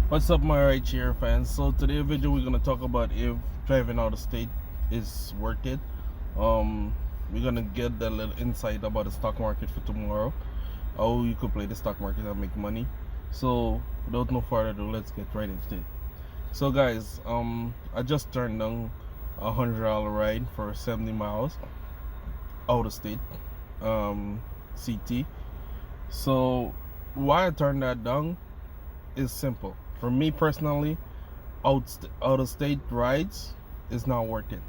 What's up, my right here fans? So today video we're gonna talk about if driving out of state is worth it. Um, we're gonna get a little insight about the stock market for tomorrow, how you could play the stock market and make money. So without no further ado, let's get right into it. So guys, I just turned down $100 ride for 70 miles out of state, CT. So why I turned that down is simple. For me personally, out of state rides is not worth it.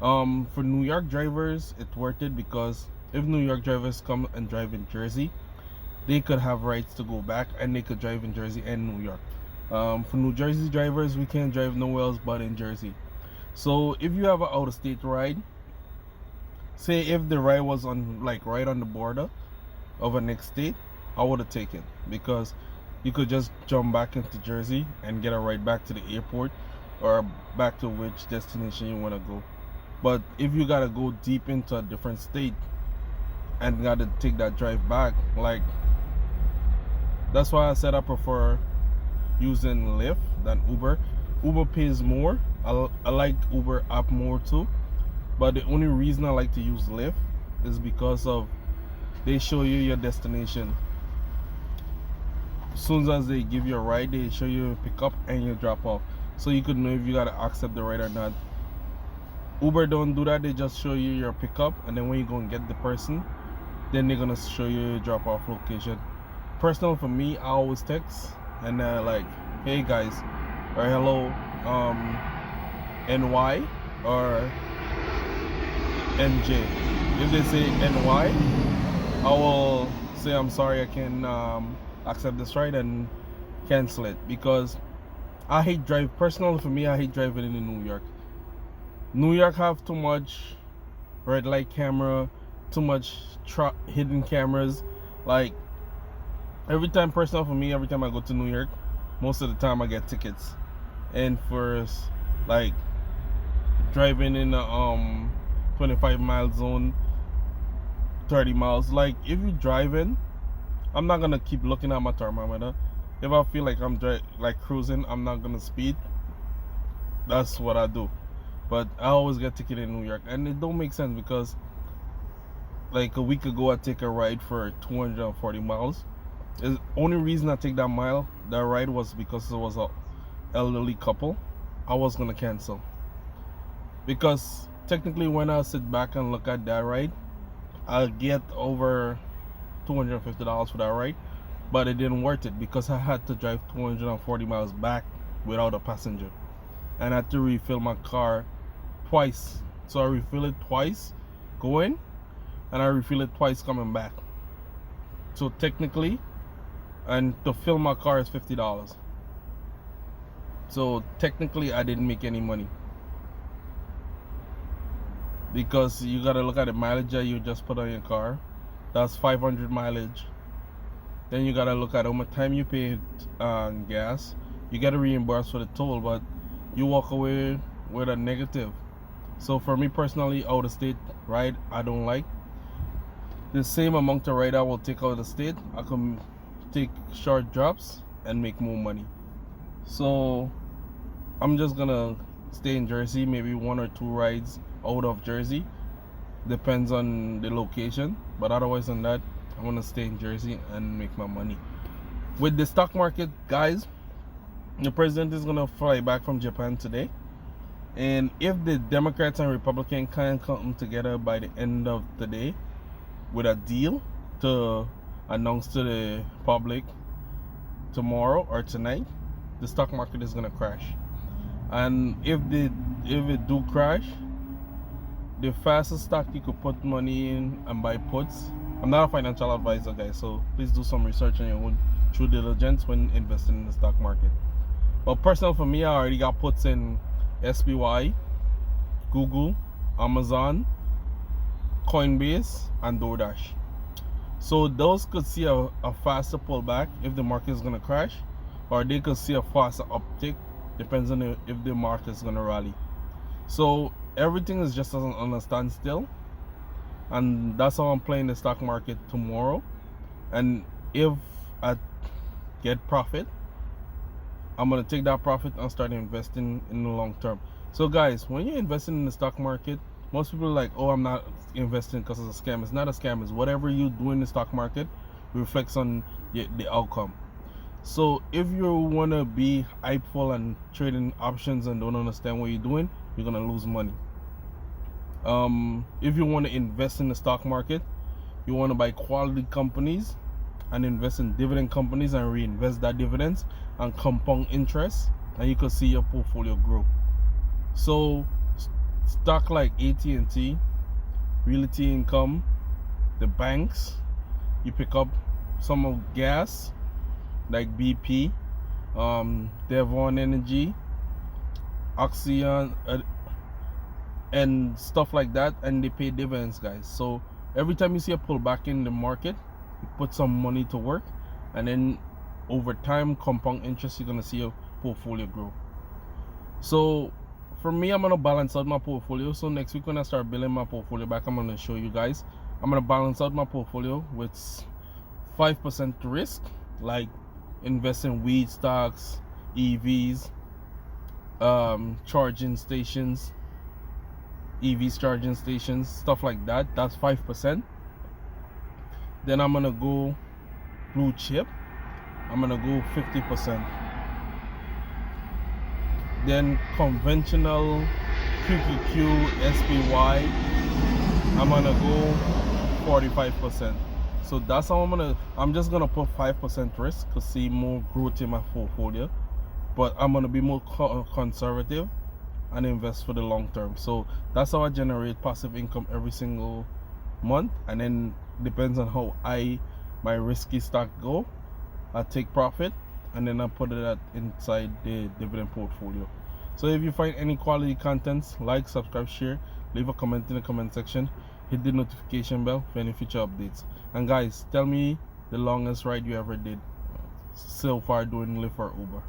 For New York drivers, it's worth it because if New York drivers come and drive in Jersey, they could have rights to go back and they could drive in Jersey and New York. For New Jersey drivers, we can't drive nowhere else but in Jersey. So if you have an out of state ride, say if the ride was on like right on the border of a next state, I would have taken, because you could just jump back into Jersey and get a ride back to the airport or back to which destination you want to go. But if you gotta go deep into a different state and gotta take that drive back, like, that's why I said I prefer using Lyft than Uber. Uber pays more. I like Uber app more too, but the only reason I like to use Lyft is because of they show you your destination. As soon as they give you a ride, they show you a pick up and you drop off, so you could know if you gotta accept the ride or not. Uber don't do that. They just show you your pickup, and then when you go and get the person, then they're gonna show you your drop off location. Personal for me, I always text and like, hey guys, or hello, NY or NJ. If they say NY, I will say I'm sorry, I can accept this ride and cancel it, because I hate drive. Personally for me, I hate driving in New York. New York have too much red light camera, too much hidden cameras. Like, every time, personal for me, every time I go to New York, most of the time I get tickets. And for like driving in a 25-mile zone, 30 miles, like if you driving, I'm not gonna keep looking at my thermometer. If I feel like I'm like cruising, I'm not gonna speed. That's what I do. But I always get ticket in New York, and it don't make sense, because like a week ago I take a ride for 240 miles. The only reason I take that ride was because it was a elderly couple. I was gonna cancel, because technically when I sit back and look at that ride, I'll get over $250 for that ride, but it didn't worth it because I had to drive 240 miles back without a passenger, and I had to refill my car twice. So I refill it twice going, and I refill it twice coming back. So technically, and to fill my car is $50. So technically I didn't make any money, because you gotta look at the mileage that you just put on your car. That's 500 mileage. Then you gotta look at how much time you paid on gas. You gotta reimburse for the toll, but you walk away with a negative. So for me personally, out of state ride I don't like. The same amount of ride I will take out of the state, I can take short drops and make more money. So I'm just gonna stay in Jersey, maybe 1 or 2 rides out of Jersey, depends on the location, but otherwise than that, I'm gonna stay in Jersey and make my money. With the stock market, guys, the president is gonna fly back from Japan today, and if the Democrats and Republicans can't come together by the end of the day with a deal to announce to the public tomorrow or tonight, the stock market is gonna crash. And if it do crash, the fastest stock you could put money in and buy puts. I'm not a financial advisor, guys, so please do some research on your own due diligence when investing in the stock market. But personal for me, I already got puts in SPY, Google, Amazon, Coinbase, and DoorDash. So those could see a faster pullback if the market is gonna crash, or they could see a faster uptick, depends on if the market is gonna rally. So everything is just on a standstill, and that's how I'm playing the stock market tomorrow. And if I get profit, I'm gonna take that profit and start investing in the long term. So guys, when you're investing in the stock market, most people are like, oh, I'm not investing because it's a scam. It's not a scam. It's whatever you do in the stock market reflects on the outcome. So if you want to be hypeful and trading options and don't understand what you're doing, you're gonna lose money. If you want to invest in the stock market, you want to buy quality companies and invest in dividend companies and reinvest that dividends and compound interest, and you can see your portfolio grow. So stock like AT&T, Realty Income, the banks, you pick up some of gas like BP, Devon Energy, Oxyon, and stuff like that, and they pay dividends, guys. So every time you see a pullback in the market, you put some money to work, and then over time, compound interest, you're gonna see your portfolio grow. So for me, I'm gonna balance out my portfolio. So next week when I start building my portfolio back, I'm gonna show you guys. I'm gonna balance out my portfolio with 5% risk, like invest in weed stocks, EVs, charging stations, EVs charging stations, stuff like that. That's 5%. Then I'm gonna go blue chip. I'm gonna go 50%. Then conventional QQQ, SPY, I'm gonna go 45%. So that's how I'm just gonna put 5% risk to see more growth in my portfolio, but I'm gonna be more conservative and invest for the long term. So that's how I generate passive income every single month, and then depends on how my risky stock go, I take profit and then I put it inside the dividend portfolio. So if you find any quality contents, like, subscribe, share, leave a comment in the comment section, hit the notification bell for any future updates. And guys, tell me the longest ride you ever did so far doing Lyft or Uber.